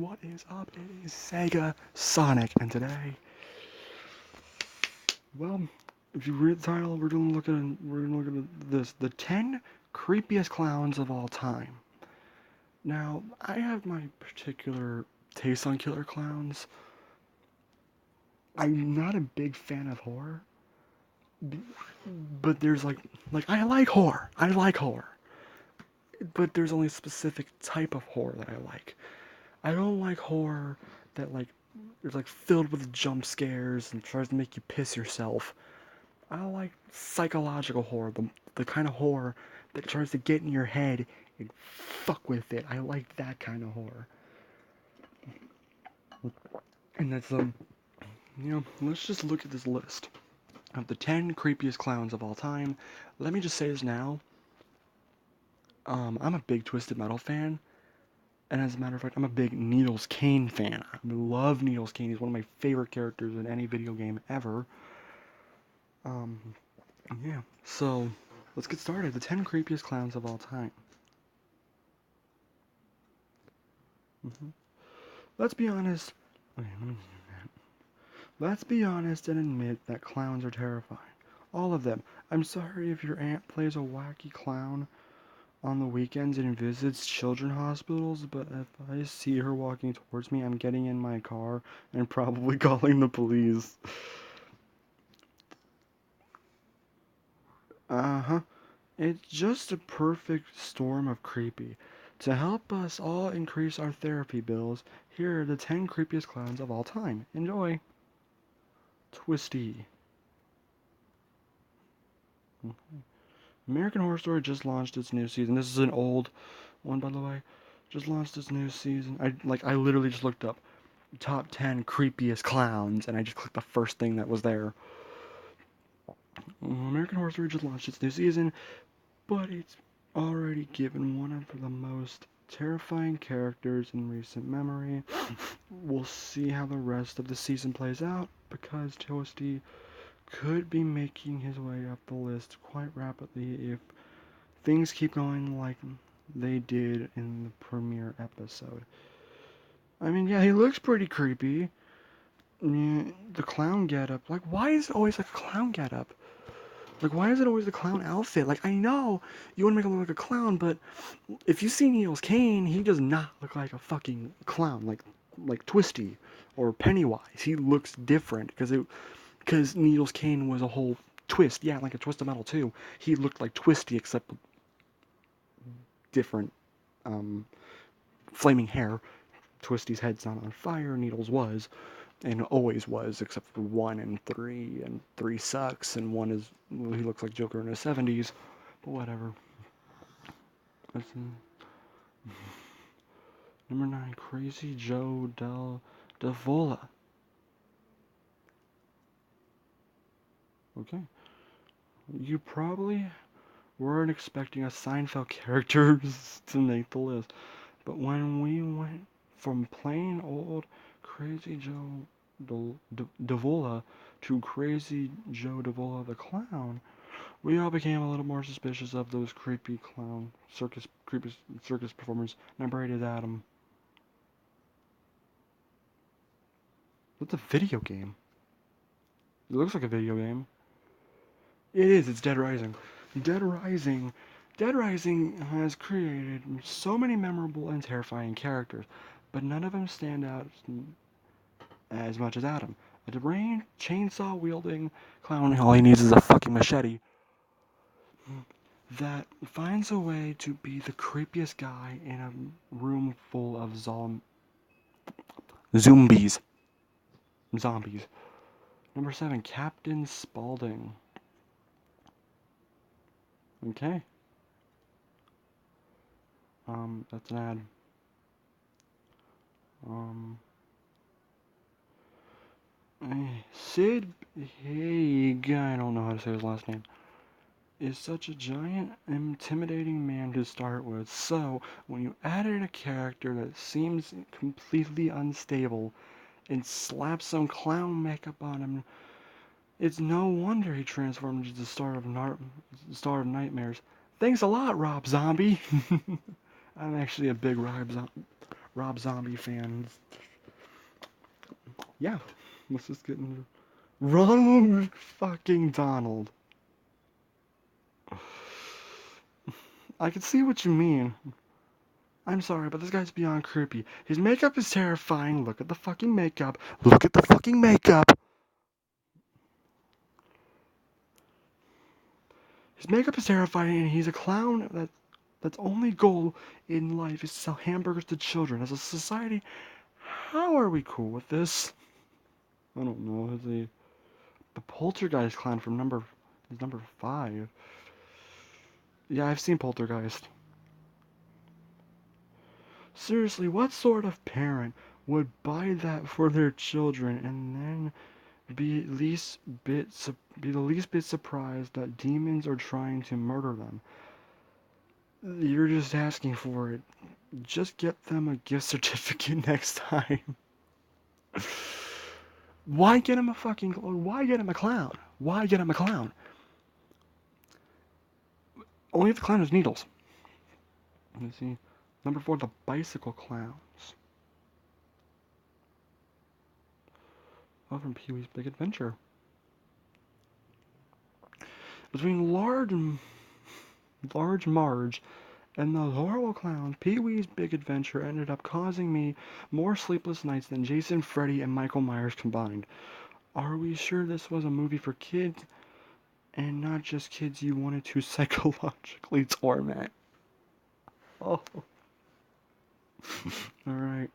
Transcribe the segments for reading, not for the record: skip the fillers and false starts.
what is up? It is Sega Sonic, and today, well, if you read the title, we're gonna look at this: the 10 creepiest clowns of all time. Now, I have my particular taste on killer clowns. I'm not a big fan of horror, but there's like I like horror. I like horror, but there's only a specific type of horror that I like. I don't like horror that is like filled with jump scares and tries to make you piss yourself. I like psychological horror, the kind of horror that tries to get in your head and fuck with it. I like that kind of horror. And let's just look at this list of the 10 creepiest clowns of all time. Let me just say this now. I'm a big Twisted Metal fan, and as a matter of fact, I'm a big Needles Kane fan. I love Needles Kane. He's one of my favorite characters in any video game ever. Um, yeah. So let's get started. The 10 creepiest clowns of all time. hmm Let's be honest. Okay, let's be honest and admit that clowns are terrifying. All of them. I'm sorry if your aunt plays a wacky clown on the weekends and visits children hospitals, but if I see her walking towards me, I'm getting in my car and probably calling the police. Uh-huh. It's just a perfect storm of creepy. To help us all increase our therapy bills, here are the 10 creepiest clowns of all time. Enjoy! Twisty. American Horror Story just launched its new season. This is an old one, by the way. Just launched its new season. I literally just looked up top 10 creepiest clowns, and I just clicked the first thing that was there. American Horror Story just launched its new season, but it's already given one of the most terrifying characters in recent memory. We'll see how the rest of the season plays out, because Toasty could be making his way up the list quite rapidly if things keep going like they did in the premiere episode. I mean, yeah, he looks pretty creepy. Yeah, the clown getup. Like, why is it always like a clown getup? Like, why is it always the clown outfit? Like, I know you want to make him look like a clown, but if you see Needles Kane, he does not look like a fucking clown, like Twisty or Pennywise. He looks different because Needles Kane was a whole twist. Yeah, like a Twisted Metal too. He looked like Twisty except different. Um, Flaming hair. Twisty's head's not on fire. Needles was, and always was, except for 1 and 3, and 3 sucks, and 1 is, well, he looks like Joker in his 70s, but whatever. Number 9, Crazy Joe Davola. Okay. You probably weren't expecting a Seinfeld character to make the list, but when we went from plain old Crazy Joe Davola to Crazy Joe Davola the Clown, we all became a little more suspicious of those creepy circus performers. Number 8 is Adam. That's a video game. It looks like a video game. It is. It's Dead Rising. Dead Rising. Dead Rising has created so many memorable and terrifying characters, but none of them stand out as much as Adam. A deranged, chainsaw wielding clown. All he needs is a fucking machete. That finds a way to be the creepiest guy in a room full of zombies. Zombies. Number 7, Captain Spaulding. Okay. That's an ad. Sid Haig, I don't know how to say his last name, is such a giant, intimidating man to start with. So, when you add in a character that seems completely unstable and slap some clown makeup on him, it's no wonder he transformed into the star of Nightmares. Thanks a lot, Rob Zombie. I'm actually a big Rob Zombie fans. Yeah, let's just get into Ronald fucking Donald. I can see what you mean. I'm sorry, but this guy's beyond creepy. His makeup is terrifying. Look at the fucking makeup. Look at the fucking makeup. His makeup is terrifying, and he's a clown that's only goal in life is to sell hamburgers to children. As a society, how are we cool with this? I don't know. The Poltergeist clown from number 5. Yeah, I've seen Poltergeist. Seriously, what sort of parent would buy that for their children and then be the least bit surprised that demons are trying to murder them? You're just asking for it. Just get them a gift certificate next time. Why get him a clown? Why get him a clown? Only if the clown has needles. Let's see. Number 4, the bicycle clowns. Oh, from Pee-wee's Big Adventure. Between Large Marge and the horrible clowns, Pee-wee's Big Adventure ended up causing me more sleepless nights than Jason, Freddy, and Michael Myers combined. Are we sure this was a movie for kids and not just kids you wanted to psychologically torment? Oh. Alright.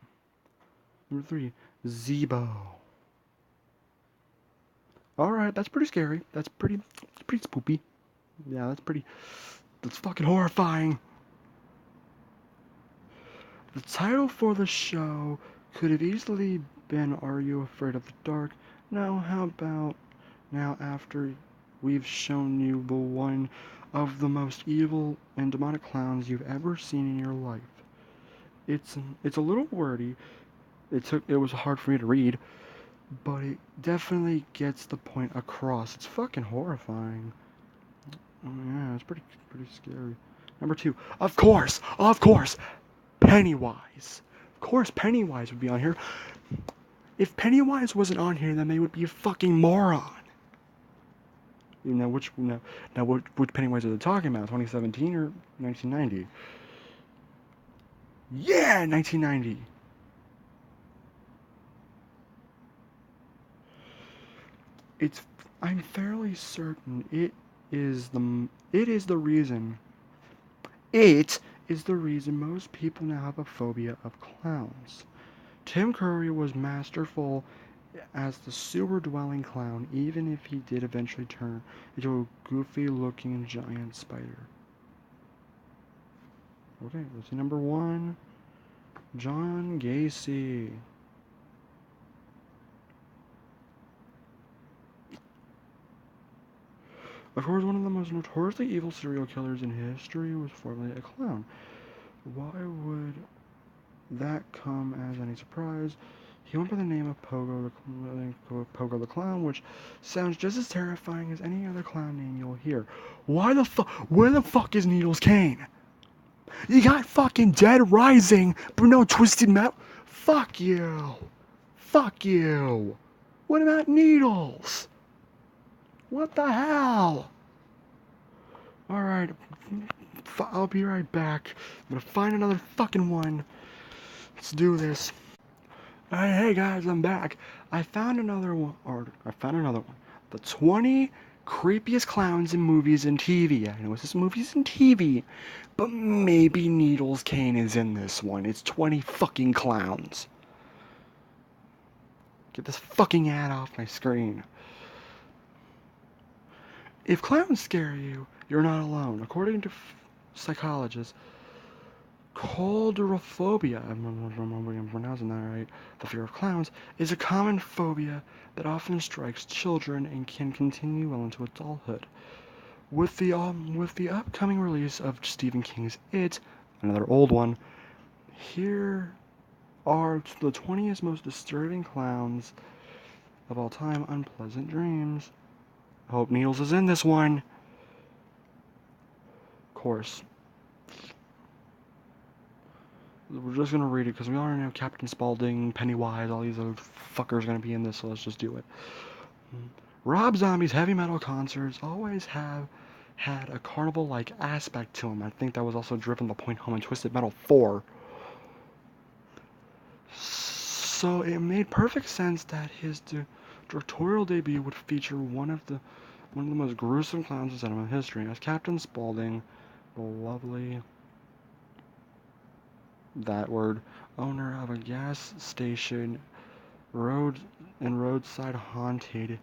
Number 3, Zebo. Alright, that's pretty scary. That's pretty spoopy. Yeah, that's fucking horrifying. The title for the show could have easily been Are You Afraid of the Dark? Now, how about now after we've shown you the one of the most evil and demonic clowns you've ever seen in your life? It's a little wordy. It was hard for me to read, but it definitely gets the point across. It's fucking horrifying. Oh yeah, it's pretty scary. Number 2, of course, Pennywise. Of course, Pennywise would be on here. If Pennywise wasn't on here, then they would be a fucking moron. You know which Pennywise are they talking about? 2017 or 1990? Yeah, 1990. I'm fairly certain it is the reason most people now have a phobia of clowns. Tim Curry was masterful as the sewer-dwelling clown, even if he did eventually turn into a goofy-looking giant spider. Okay, let's see number 1. John Gacy. Of course, one of the most notoriously evil serial killers in history was formerly a clown. Why would that come as any surprise? He went by the name of Pogo the Clown, which sounds just as terrifying as any other clown name you'll hear. Where the fuck is Needles Kane? You got fucking Dead Rising, but no Twisted Metal? Fuck you. Fuck you. What about Needles? What the hell? Alright, I'll be right back. I'm gonna find another fucking one. Let's do this. Hey guys, I'm back. I found another one. The 20 creepiest clowns in movies and TV. I know it's just movies and TV, but maybe Needles Kane is in this one. It's 20 fucking clowns. Get this fucking ad off my screen. If clowns scare you, you're not alone. According to psychologists, coulrophobia, I'm pronouncing that right, the fear of clowns, is a common phobia that often strikes children and can continue well into adulthood. With the upcoming release of Stephen King's It, another old one, here are the 20th most disturbing clowns of all time. Unpleasant dreams. I hope Needles is in this one. Of course. We're just gonna read it because we already know Captain Spaulding, Pennywise, all these other fuckers are gonna be in this, so let's just do it. Rob Zombie's heavy metal concerts always have had a carnival-like aspect to them. I think that was also driven the point home in Twisted Metal 4. So it made perfect sense that his directorial debut would feature one of the most gruesome clowns in cinema history, as Captain Spaulding, the lovely, that word, owner of a gas station roadside haunted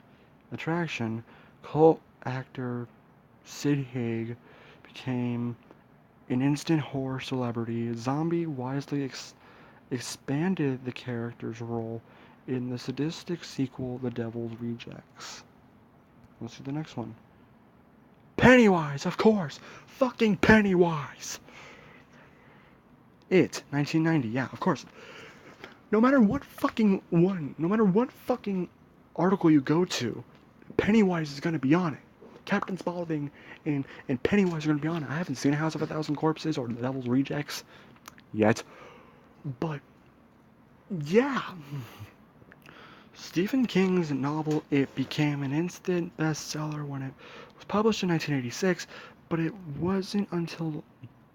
attraction. Cult actor Sid Haig became an instant horror celebrity. Zombie wisely expanded the character's role in the sadistic sequel, The Devil's Rejects. Let's see the next one. Pennywise, of course! Fucking Pennywise! It, 1990, yeah, of course. No matter what fucking article you go to, Pennywise is gonna be on it. Captain Spaulding and Pennywise are gonna be on it. I haven't seen A House of a Thousand Corpses or The Devil's Rejects yet, but yeah. Stephen King's novel It became an instant bestseller when it was published in 1986, but it wasn't until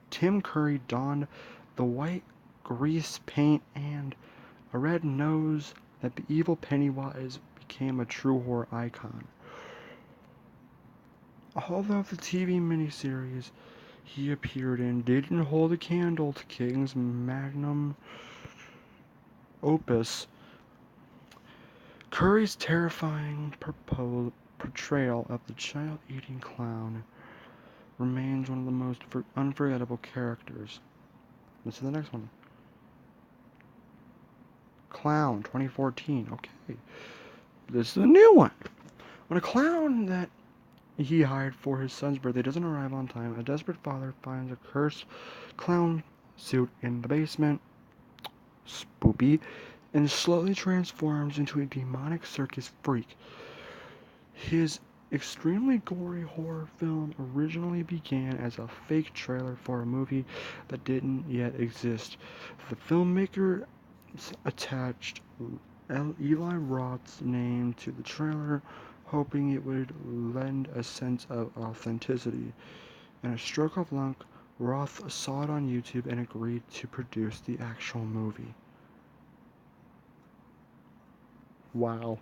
Tim Curry donned the white grease paint and a red nose that the evil Pennywise became a true horror icon. Although the TV miniseries he appeared in didn't hold a candle to King's magnum opus, Curry's terrifying portrayal of the child-eating clown remains one of the most unforgettable characters. This is the next one. Clown, 2014. Okay. This is a new one. When a clown that he hired for his son's birthday doesn't arrive on time, a desperate father finds a cursed clown suit in the basement, spoopy, and slowly transforms into a demonic circus freak. His extremely gory horror film originally began as a fake trailer for a movie that didn't yet exist. The filmmaker attached Eli Roth's name to the trailer, hoping it would lend a sense of authenticity. In a stroke of luck, Roth saw it on YouTube and agreed to produce the actual movie. Wow.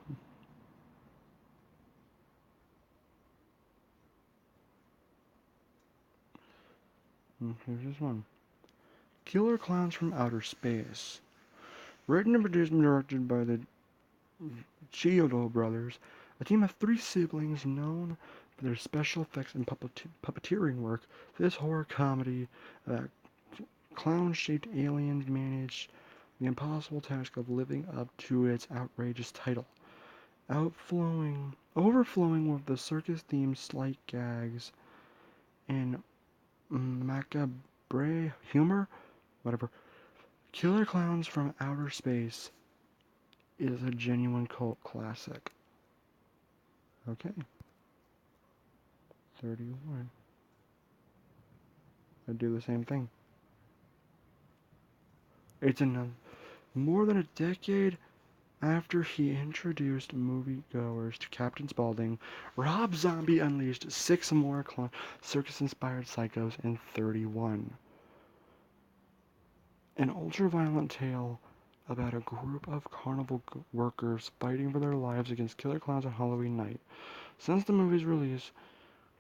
Here's this one. Killer Clowns from Outer Space. Written and produced and directed by the Chiodo brothers, a team of three siblings known for their special effects and puppeteering work, this horror comedy about clown-shaped aliens managed the impossible task of living up to its outrageous title. Overflowing with the circus-themed slight gags and macabre humor, whatever. Killer Clowns from Outer Space is a genuine cult classic. Okay. 31. I do the same thing. It's more than a decade after he introduced moviegoers to Captain Spaulding, Rob Zombie unleashed 6 more circus-inspired psychos in 31. An ultra-violent tale about a group of carnival workers fighting for their lives against killer clowns on Halloween night. Since the movie's release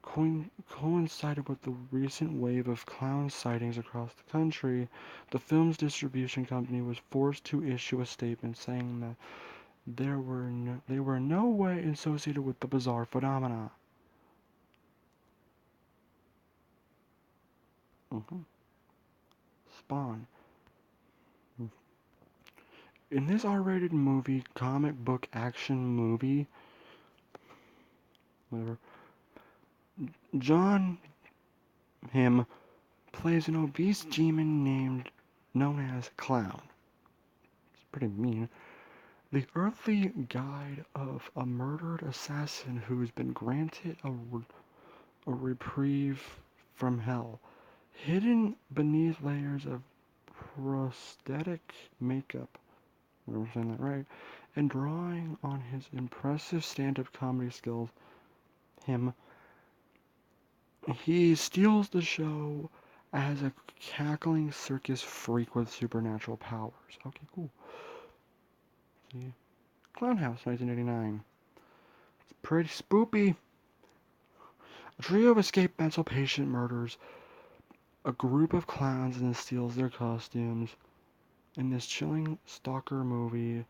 coincided with the recent wave of clown sightings across the country, the film's distribution company was forced to issue a statement saying that they were in no way associated with the bizarre phenomena. Spawn. In this R-rated movie, comic book action movie, whatever, John Him plays an obese demon known as Clown. It's pretty mean. The earthly guide of a murdered assassin who's been granted a reprieve from hell. Hidden beneath layers of prosthetic makeup, I'm saying that right, and drawing on his impressive stand-up comedy skills, he steals the show as a cackling circus freak with supernatural powers. Okay, cool. See? Clown House, 1989. It's pretty spoopy. A trio of escaped mental patient murders a group of clowns and steals their costumes in this chilling stalker movie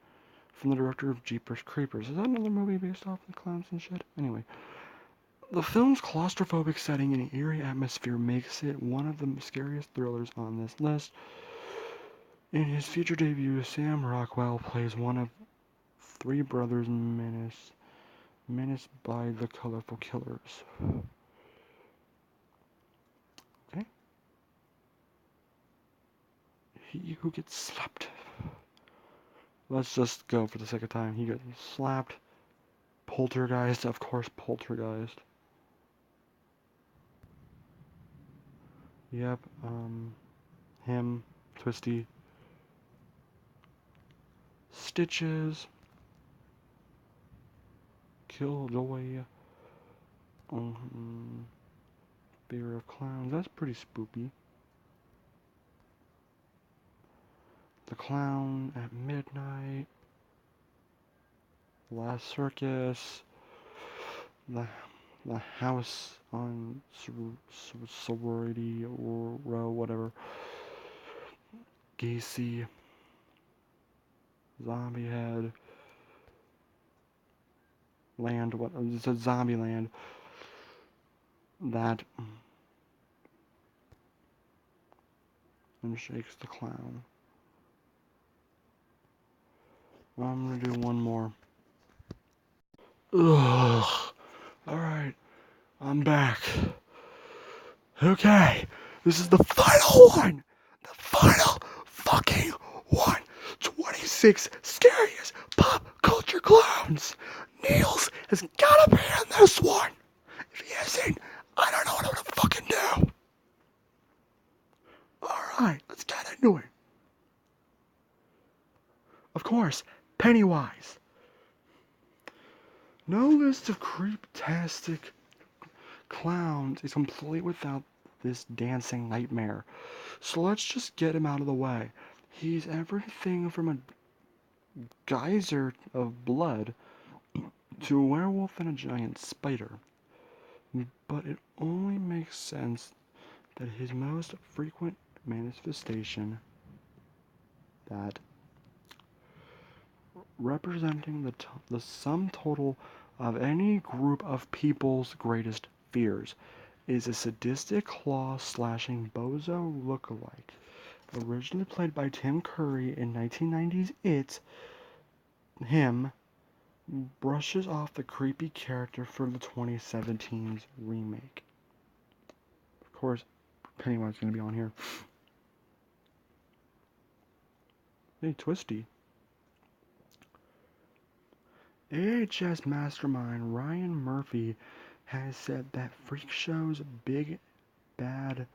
from the director of Jeepers Creepers. Is that another movie based off the clowns and shit? Anyway, the film's claustrophobic setting and eerie atmosphere makes it one of the scariest thrillers on this list. In his feature debut, Sam Rockwell plays one of three brothers menaced by the colorful killers. Okay? He who gets slapped. Let's just go for the sake of time. He gets slapped. Poltergeist, of course, Poltergeist. Yep, him, Twisty. Stitches. Killjoy. Fear of Clowns. That's pretty spoopy. The Clown at Midnight. Last Circus. The House on Sorority or Row, whatever. Gacy. Zombie Head. Land, what? It's a Zombie Land. That. And Shakes the Clown. I'm gonna do one more. Ugh. Alright. I'm back. Okay. This is the final one. The final fucking one. 26 scariest pop culture clowns. Niels has gotta be in this one. If he isn't, I don't know what I'm gonna fucking do. Alright, let's get into it. Of course, Pennywise. No list of creep-tastic clowns is complete without this dancing nightmare. So let's just get him out of the way. He's everything from a geyser of blood to a werewolf and a giant spider. But it only makes sense that his most frequent manifestation, that representing the sum total of any group of people's greatest fears, is a sadistic claw-slashing bozo lookalike. Originally played by Tim Curry in 1990's It, him brushes off the creepy character from the 2017's remake. Of course, Pennywise is going to be on here. Hey, Twisty. AHS mastermind Ryan Murphy has said that Freak Show's Big Bad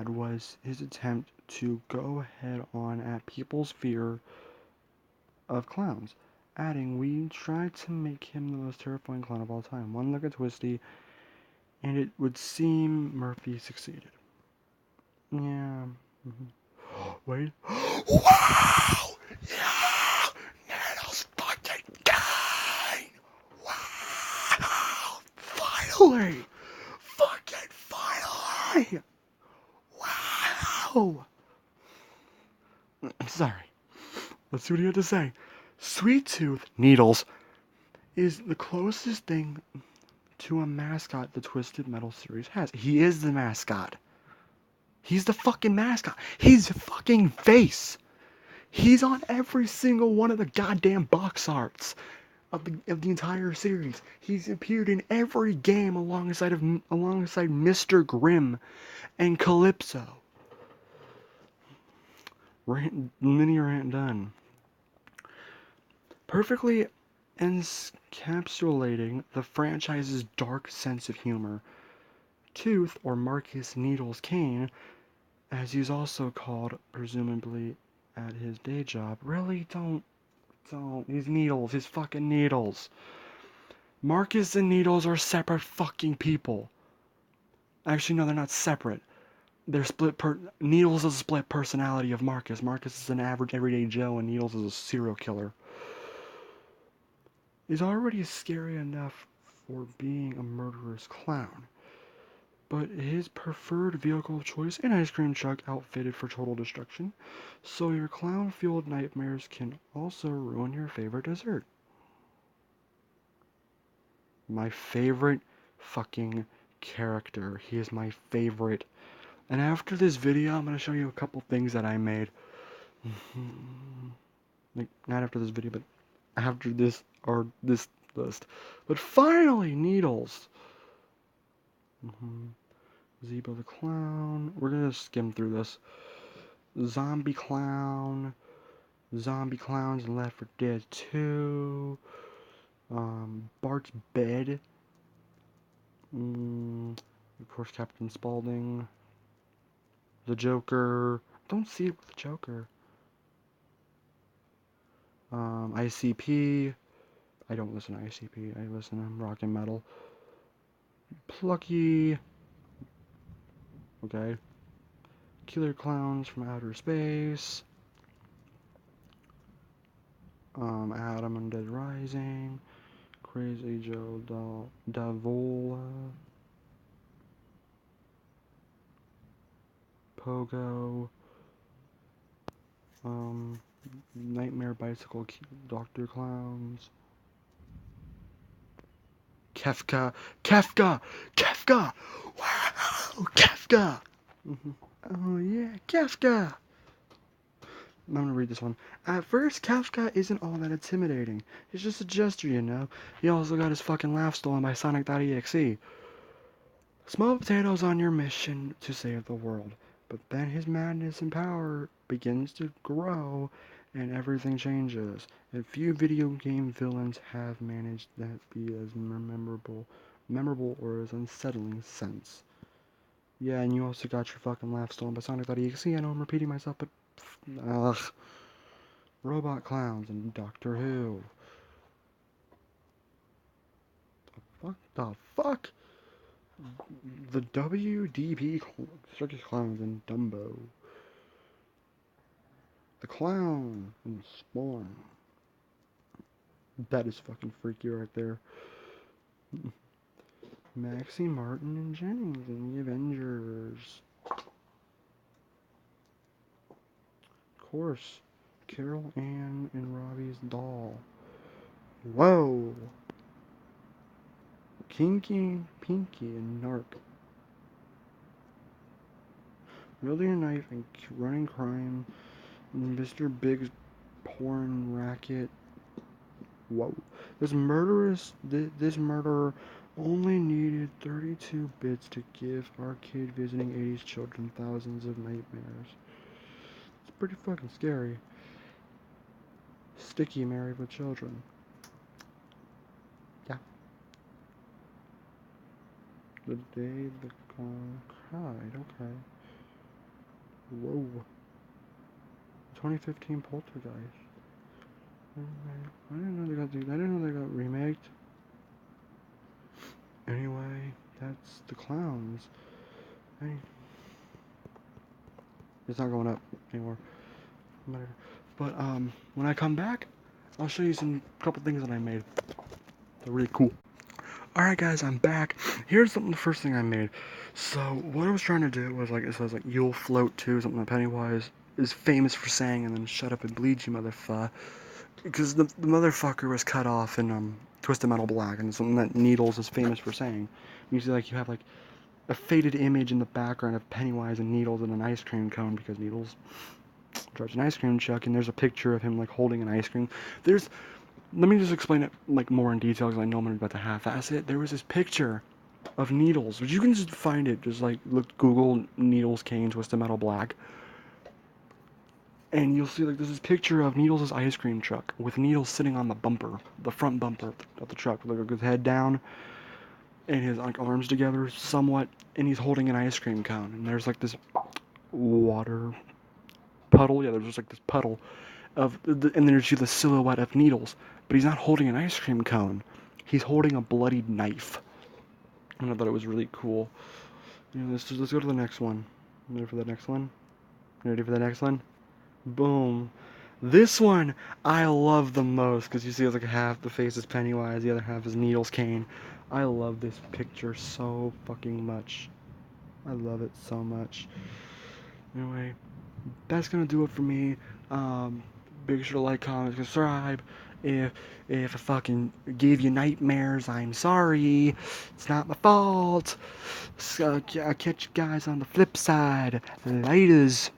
was his attempt to go head on at people's fear of clowns, adding, "We tried to make him the most terrifying clown of all time. One look at Twisty, and it would seem Murphy succeeded." Yeah. Wait. Wow! Yeah! Nettles fucking dying! Wow! Finally! Fucking finally! Wow! I'm sorry. Let's see what he had to say. Sweet Tooth Needles is the closest thing to a mascot the Twisted Metal series has. He is the mascot. He's the fucking mascot. His fucking face. He's on every single one of the goddamn box arts of the entire series. He's appeared in every game alongside Mr. Grimm and Calypso. Mini rant done. Perfectly encapsulating the franchise's dark sense of humor, Tooth, or Marcus Needles Kane, as he's also called, presumably, at his day job. Really? Don't. These Needles, his fucking Needles. Marcus and Needles are separate fucking people. Actually, no, they're not separate. They're Needles is a split personality of Marcus. Marcus is an average everyday Joe, and Needles is a serial killer. He's already scary enough for being a murderous clown. But his preferred vehicle of choice, an ice cream truck outfitted for total destruction. So your clown-fueled nightmares can also ruin your favorite dessert. My favorite fucking character. He is my favorite. And after this video, I'm going to show you a couple things that I made. Like, not after this video, but after this, or this list. But finally, Needles. Zebo the Clown. We're going to skim through this. Zombie Clown. Zombie Clowns in Left 4 Dead 2. Bart's Bed. Of course, Captain Spaulding. The Joker. Don't see it with the Joker. ICP. I don't listen to ICP. I listen to rock and metal. Plucky. Okay. Killer Clowns from Outer Space. Adam and Dead Rising. Crazy Joe Davola. Pogo. Nightmare Bicycle Dr. Clowns. Kefka! Wow! Kefka! Oh yeah, Kefka! I'm gonna read this one. At first, Kefka isn't all that intimidating. It's just a gesture, you know? He also got his fucking laugh stolen by Sonic.exe. Small potatoes on your mission to save the world. But then his madness and power begins to grow, and everything changes. And few video game villains have managed that be as memorable or as unsettling sense. Yeah, and you also got your fucking laugh stolen by Sonic.exe. I know I'm repeating myself, but ugh. Robot Clowns and Doctor Who. The fuck? The WDP Circus Clowns and Dumbo. The Clown and Spawn. That is fucking freaky right there. Maxie, Martin, and Jennings and the Avengers. Of course, Carol Ann and Robbie's doll. Whoa! Kinky, Pinky, and Narc. Wielding a knife and running crime. Mr. Big's porn racket. Whoa. This murderer only needed 32 bits to give arcade visiting 80s children thousands of nightmares. It's pretty fucking scary. Sticky married with children. Yeah. The day the gong cried. Okay. Whoa. 2015 Poltergeist. I didn't know they got remaked. Anyway, that's the Clowns. Hey. It's not going up anymore. But when I come back, I'll show you some couple things that I made. They're really cool. Alright guys, I'm back. Here's the first thing I made. So what I was trying to do was, like, it says like you'll float too, something that Pennywise is famous for saying, and then shut up and bleed, you motherfucker. Because the motherfucker was cut off in Twisted Metal Black, and it's something that Needles is famous for saying. Usually, like, you have like a faded image in the background of Pennywise and Needles in an ice cream cone, because Needles drives an ice cream truck, and there's a picture of him like holding an ice cream. Let me just explain it like more in detail, because I know I'm about to half-ass it. There was this picture of Needles, which you can just find it. Just like Google Needles Kane Twisted Metal Black, and you'll see like there's this picture of Needles' ice cream truck with Needles sitting on the bumper, the front bumper of the truck, with like his head down and his like arms together somewhat, and he's holding an ice cream cone. And there's like this water puddle. Yeah, there's just like this puddle and then there's the silhouette of needles. But he's not holding an ice cream cone. He's holding a bloodied knife. And I thought it was really cool. Let's go to the next one. Ready for the next one? Ready for the next one? Boom. This one I love the most because you see it's like half the face is Pennywise, the other half is Needles Kane. I love this picture so fucking much. I love it so much. Anyway, that's gonna do it for me. Be sure to like, comment, subscribe. If I fucking gave you nightmares, I'm sorry. It's not my fault. So, I'll catch you guys on the flip side. Laters.